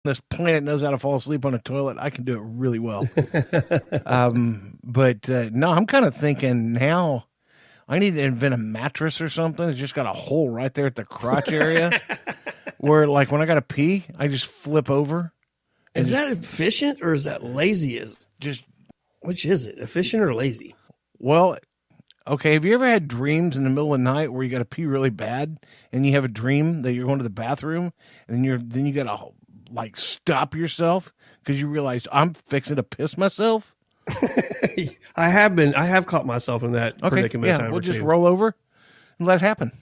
this planet knows how to fall asleep on a toilet, I can do it really well. No, I'm kind of thinking now I need to invent a mattress or something. It's just got a hole right there at the crotch area where, like, when I got to pee, I just flip over. Is that efficient or is that lazy? Which is it, efficient or lazy? Well, okay, have you ever had dreams in the middle of the night where you got to pee really bad and you have a dream that you're going to the bathroom and then you got to, like, stop yourself because you realize I'm fixing to piss myself? I have caught myself in that predicament. Yeah, we'll just roll over and let it happen.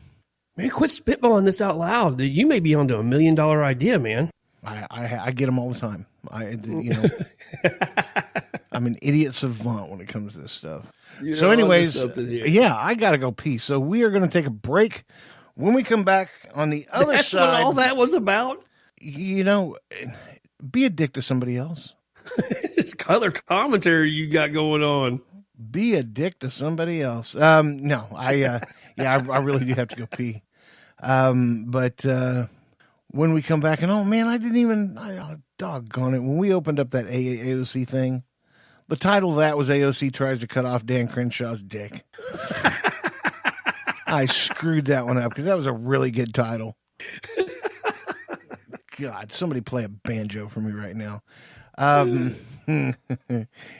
Man, quit spitballing this out loud. Dude, you may be onto $1 million idea, man. I get them all the time. I'm an idiot savant when it comes to this stuff. So anyways, yeah, I got to go pee. So we are going to take a break. When we come back on the other That's side. That's what all that was about? Be a dick to somebody else. It's color commentary you got going on. Be a dick to somebody else. No, I really do have to go pee. When we come back, and oh man, doggone it. When we opened up that AOC thing, the title of that was AOC tries to cut off Dan Crenshaw's dick. I screwed that one up because that was a really good title. God, somebody play a banjo for me right now.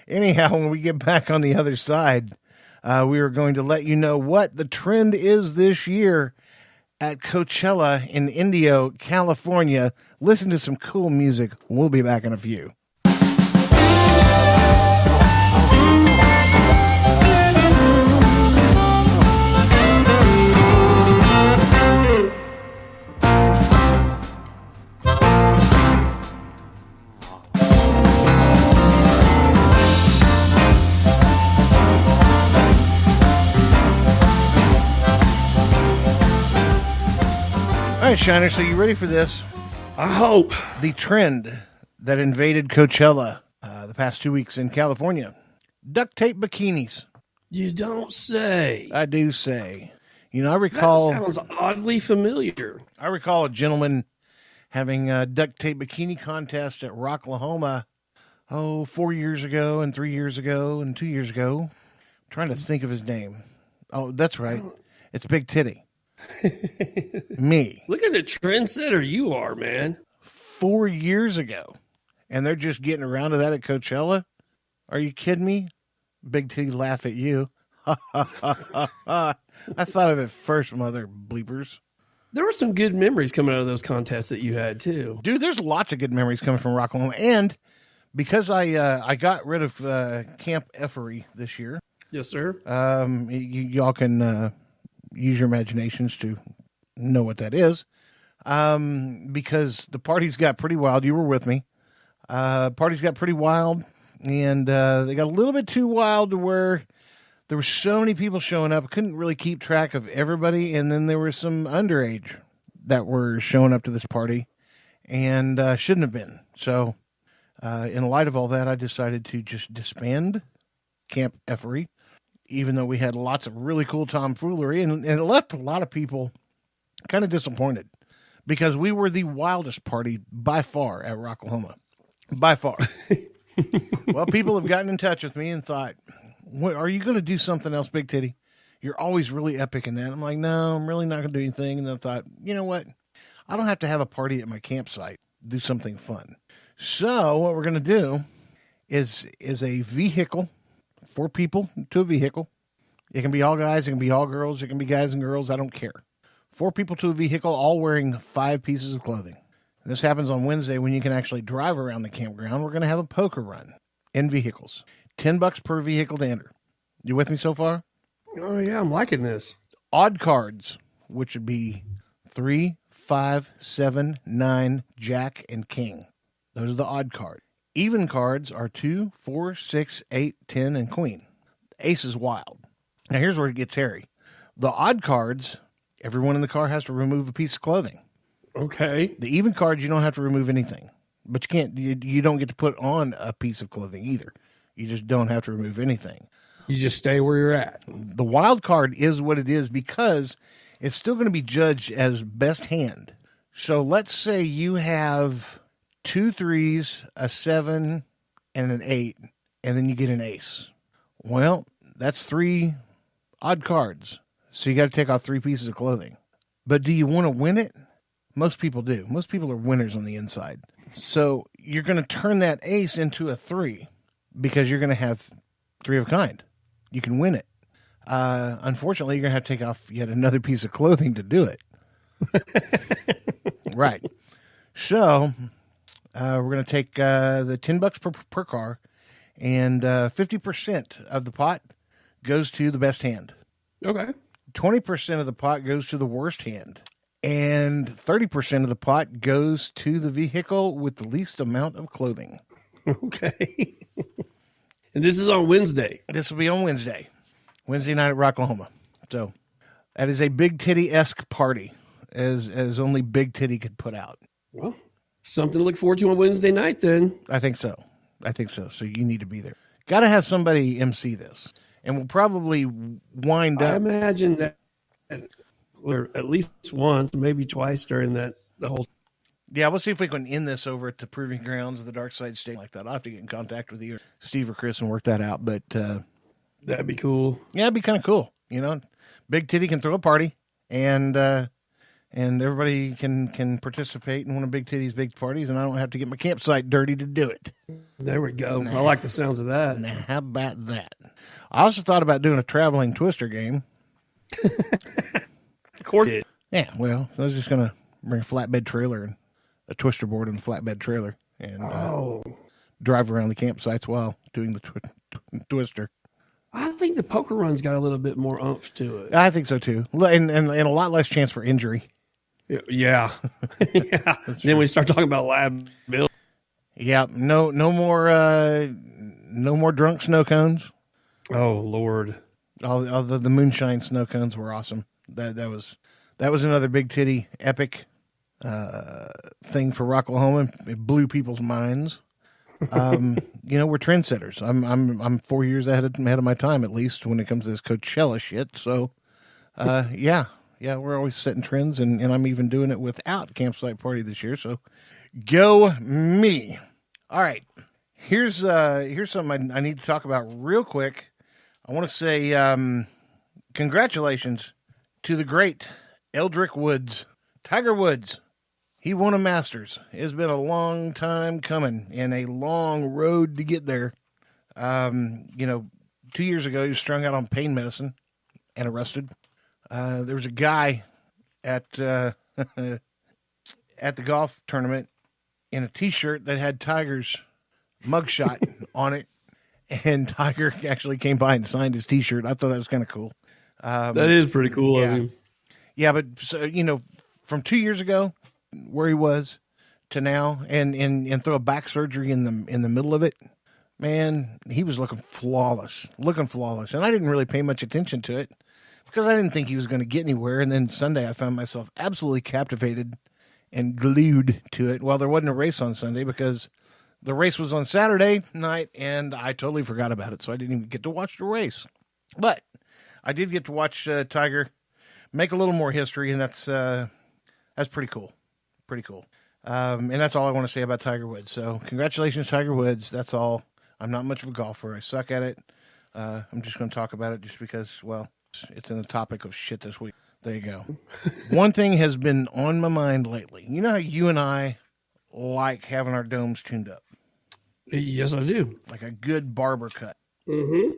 Anyhow, when we get back on the other side, we are going to let you know what the trend is this year at Coachella in Indio, California. Listen to some cool music. We'll be back in a few. All right, Shiner, so you ready for this? I hope. The trend that invaded Coachella the past 2 weeks in California. Duct tape bikinis. You don't say. I do say. I recall... That sounds oddly familiar. I recall a gentleman having a duct tape bikini contest at Rocklahoma, 4 years ago and 3 years ago and 2 years ago. I'm trying to think of his name. Oh, that's right. It's Big Tiddy. Me. Look at the trendsetter you are, man. 4 years ago. And they're just getting around to that at Coachella? Are you kidding me? Big T laugh at you. I thought of it first, mother bleepers. There were some good memories coming out of those contests that you had, too. Dude, there's lots of good memories coming from Rocklahoma. And because I got rid of Camp Effery this year. Yes, sir. Y'all can... use your imaginations to know what that is. Because the parties got pretty wild. You were with me. Parties got pretty wild, and they got a little bit too wild to where there were so many people showing up. I couldn't really keep track of everybody, and then there were some underage that were showing up to this party and shouldn't have been. So in light of all that, I decided to just disband Camp Effery, even though we had lots of really cool tomfoolery, and it left a lot of people kind of disappointed because we were the wildest party by far at Rocklahoma. By far. Well, people have gotten in touch with me and thought, "What, are you going to do something else, Big Tiddy? You're always really epic in that." I'm like, no, I'm really not going to do anything. And then I thought, you know what? I don't have to have a party at my campsite. Do something fun. So what we're going to do is a vehicle. 4 people to a vehicle. It can be all guys. It can be all girls. It can be guys and girls. I don't care. 4 people to a vehicle, all wearing 5 pieces of clothing. This happens on Wednesday when you can actually drive around the campground. We're going to have a poker run in vehicles. $10 per vehicle to enter. You with me so far? Oh, yeah. I'm liking this. Odd cards, which would be 3, 5, 7, 9, Jack, and King. Those are the odd cards. Even cards are 2, 4, 6, 8, 10, and Queen. Ace is wild. Now, here's where it gets hairy. The odd cards, everyone in the car has to remove a piece of clothing. Okay. The even cards, you don't have to remove anything. But you can't. You don't get to put on a piece of clothing either. You just don't have to remove anything. You just stay where you're at. The wild card is what it is because it's still going to be judged as best hand. So let's say you have 2 3s, a 7, and an 8, and then you get an ace. Well, that's 3 odd cards. So you got to take off 3 pieces of clothing. But do you want to win it? Most people do. Most people are winners on the inside. So you're going to turn that ace into a 3 because you're going to have 3 of a kind. You can win it. Unfortunately, you're going to have to take off yet another piece of clothing to do it. Right. So we're going to take the $10 per car, and 50% of the pot goes to the best hand. Okay. 20% of the pot goes to the worst hand. And 30% of the pot goes to the vehicle with the least amount of clothing. Okay. And this is on Wednesday. This will be on Wednesday night at Rocklahoma. So that is a Big Tiddy-esque party, as only Big Tiddy could put out. Well, something to look forward to on Wednesday night then. I think so. So you need to be there. Got to have somebody MC this. And we'll probably wind up. I imagine that or at least once, maybe twice during the whole. Yeah, we'll see if we can end this over at the Proving Grounds of the Dark Side State like that. I'll have to get in contact with you, Steve or Chris, and work that out. But that'd be cool. Yeah, it'd be kind of cool. You know, Big Tiddy can throw a party, and everybody can participate in one of Big Tiddy's big parties, and I don't have to get my campsite dirty to do it. There we go. I like the sounds of that. Now, how about that? I also thought about doing a traveling twister game. Of course. Yeah, well, I was just going to bring a flatbed trailer and a twister board and a flatbed trailer and drive around the campsites while doing the twister. I think the poker run's got a little bit more oomph to it. I think so, too. And a lot less chance for injury. Yeah. Yeah. Then we start talking about lab bill. Yeah, no more drunk snow cones. Oh Lord! All the moonshine snow cones were awesome. That was another Big Tiddy epic thing for Rocklahoma. It blew people's minds. You know, we're trendsetters. I'm 4 years ahead of my time, at least when it comes to this Coachella shit. So, yeah, we're always setting trends, and I'm even doing it without campsite party this year. So, go me! All right, here's something I need to talk about real quick. I want to say congratulations to the great Eldrick Woods, Tiger Woods. He won a Masters. It's been a long time coming and a long road to get there. 2 years ago, he was strung out on pain medicine and arrested. There was a guy at the golf tournament in a T-shirt that had Tiger's mugshot on it. And Tiger actually came by and signed his T-shirt. I thought that was kind of cool. That is pretty cool of him. Yeah, but from 2 years ago, where he was to now, and throw a back surgery in the middle of it, man, he was looking flawless. And I didn't really pay much attention to it because I didn't think he was going to get anywhere. And then Sunday, I found myself absolutely captivated and glued to it. Well, there wasn't a race on Sunday because the race was on Saturday night, and I totally forgot about it, so I didn't even get to watch the race. But I did get to watch Tiger make a little more history, and that's pretty cool. And that's all I want to say about Tiger Woods. So congratulations, Tiger Woods. That's all. I'm not much of a golfer. I suck at it. I'm just going to talk about it just because, well, it's in the topic of shit this week. There you go. One thing has been on my mind lately. You know how you and I like having our domes tuned up? Yes, I do. Like a good barber cut. Mm-hmm.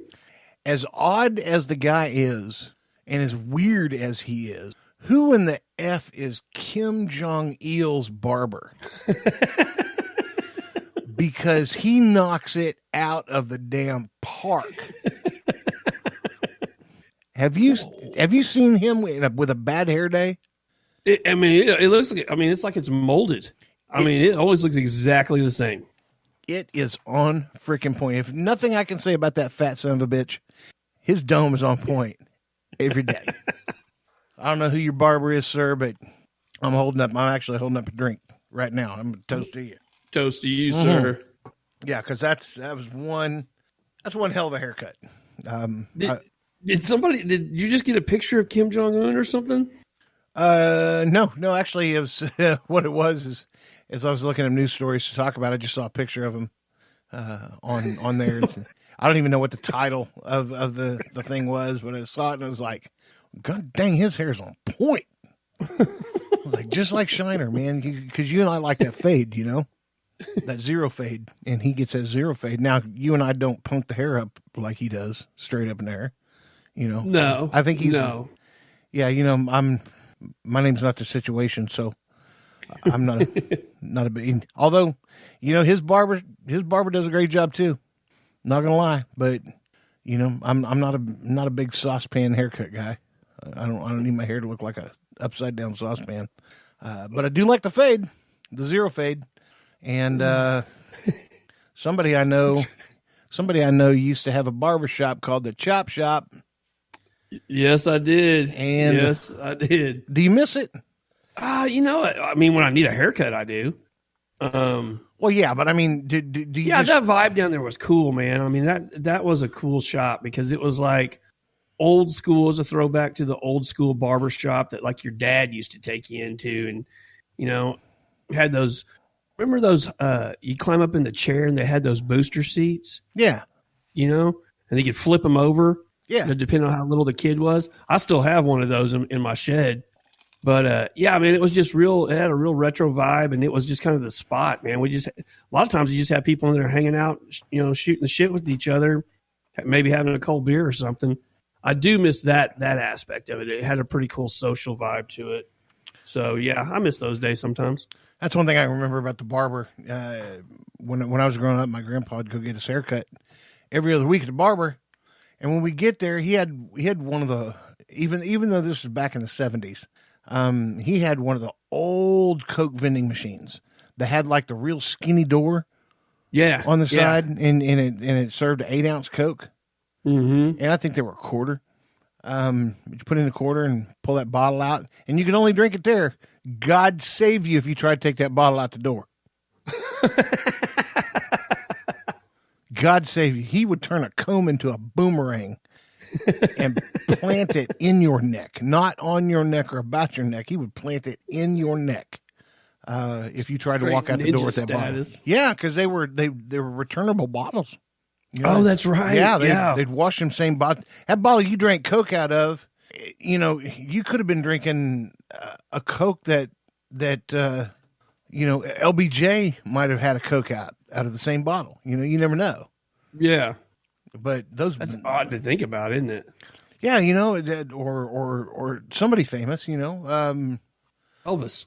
As odd as the guy is, and as weird as he is, who in the F is Jeong Il's barber? Because he knocks it out of the damn park. Have you seen him with a bad hair day? It looks like. It's like it's molded. It always looks exactly the same. It is on freaking point. If nothing I can say about that fat son of a bitch, his dome is on point every day. I don't know who your barber is, sir, but I'm actually holding up a drink right now. I'm going to toast to you. Toast to you, sir. Yeah, because that's one hell of a haircut. Did you just get a picture of Kim Jong-un or something? No, actually, it was what it was as I was looking at news stories to talk about, I just saw a picture of him on there. I don't even know what the title of the thing was, but I saw it and I was like, God dang, his hair's on point. Like just like Shiner, man, because you and I like that fade, you know, that zero fade, and he gets that zero fade. Now you and I don't punk the hair up like he does, straight up in there, you know. No, I think he's no. you know, my name's not the situation, so I'm not a big. Although, you know, his barber does a great job too. Not gonna lie, but you know, I'm not a big saucepan haircut guy. I don't need my hair to look like a upside down saucepan. But I do like the fade, the zero fade. And somebody I know used to have a barber shop called the Chop Shop. Yes, I did. And yes, I did. Do you miss it? You know, I mean, when I need a haircut, I do. Well, yeah, but I mean, do you? Yeah, that vibe down there was cool, man. I mean, that was a cool shop because it was like old school. It was a throwback to the old school barber shop that like your dad used to take you into, and you know, had those. Remember those? You climb up in the chair and they had those booster seats. Yeah, you know, and you could flip them over. Yeah, depending on how little the kid was. I still have one of those in my shed. But, yeah, I mean, it was just it had a real retro vibe, and it was just kind of the spot, man. A lot of times you just have people in there hanging out, you know, shooting the shit with each other, maybe having a cold beer or something. I do miss that aspect of it. It had a pretty cool social vibe to it. So, yeah, I miss those days sometimes. That's one thing I remember about the barber. When I was growing up, my grandpa would go get his haircut every other week at the barber. And when we get there, he had one of the, even though this was back in the 70s, he had one of the old Coke vending machines that had like the real skinny door, on the side, and it served an 8-ounce Coke, and I think they were a quarter. You put in a quarter and pull that bottle out, and you could only drink it there. God save you if you try to take that bottle out the door. God save you. He would turn a comb into a boomerang and plant it in your neck, not on your neck or about your neck. He would plant it in your neck if you tried to walk out the door with that bottle. Yeah, because they were returnable bottles. You know? Oh, that's right. Yeah, they'd wash them same bottle. That bottle you drank Coke out of, you know, you could have been drinking a Coke that you know, LBJ might have had a Coke out of the same bottle. You know, you never know. Yeah. But that's odd to think about, isn't it? Yeah, you know, or somebody famous, you know, Elvis.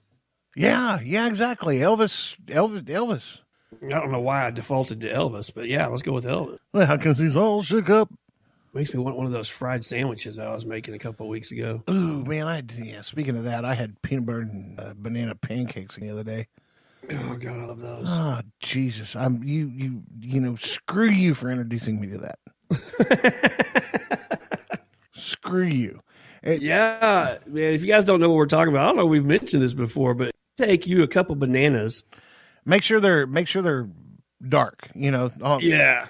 Yeah, exactly. Elvis. I don't know why I defaulted to Elvis, but yeah, let's go with Elvis. Well, because he's all shook up. Makes me want one of those fried sandwiches I was making a couple of weeks ago. Ooh, man, speaking of that, I had peanut butter and banana pancakes the other day. Oh God, I love those. Oh Jesus, you know, screw you for introducing me to that. Screw you. Yeah, man. If you guys don't know what we're talking about, I don't know if we've mentioned this before, but take you a couple bananas. Make sure they're dark. You know.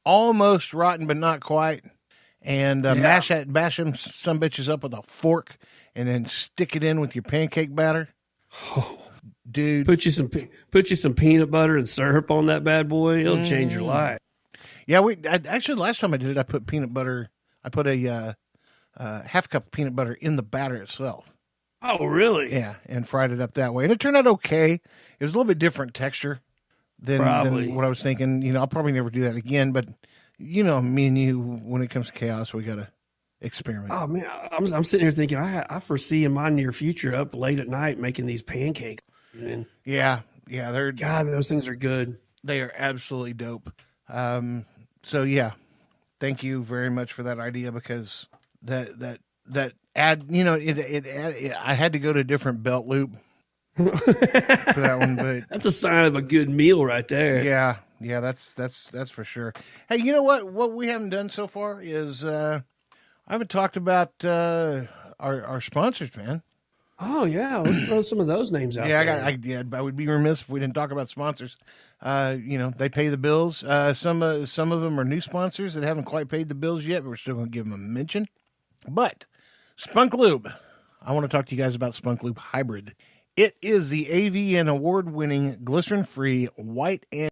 Almost rotten, but not quite. And mash them some bitches up with a fork, and then stick it in with your pancake batter. Oh. Dude, put you some peanut butter and syrup on that bad boy. It'll change your life. Yeah, actually last time I did it, I put peanut butter. I put a half cup of peanut butter in the batter itself. Oh, really? Yeah, and fried it up that way, and it turned out okay. It was a little bit different texture than what I was thinking. You know, I'll probably never do that again. But you know, me and you, when it comes to chaos, we gotta experiment. Oh man, I'm sitting here thinking I foresee in my near future up late at night making these pancakes. Man. Yeah, God, those things are good. They are absolutely dope. So yeah, thank you very much for that idea, because that ad, you know, it I had to go to a different belt loop for that one, but that's a sign of a good meal right there. Yeah, that's for sure. Hey, you know what we haven't done so far is I haven't talked about our sponsors, man. Oh yeah, let's throw some of those names out. Yeah, I would be remiss if we didn't talk about sponsors. You know, they pay the bills. Some of them are new sponsors that haven't quite paid the bills yet, but we're still going to give them a mention. But Spunk Lube, I want to talk to you guys about Spunk Lube Hybrid. It is the AVN award-winning glycerin-free white and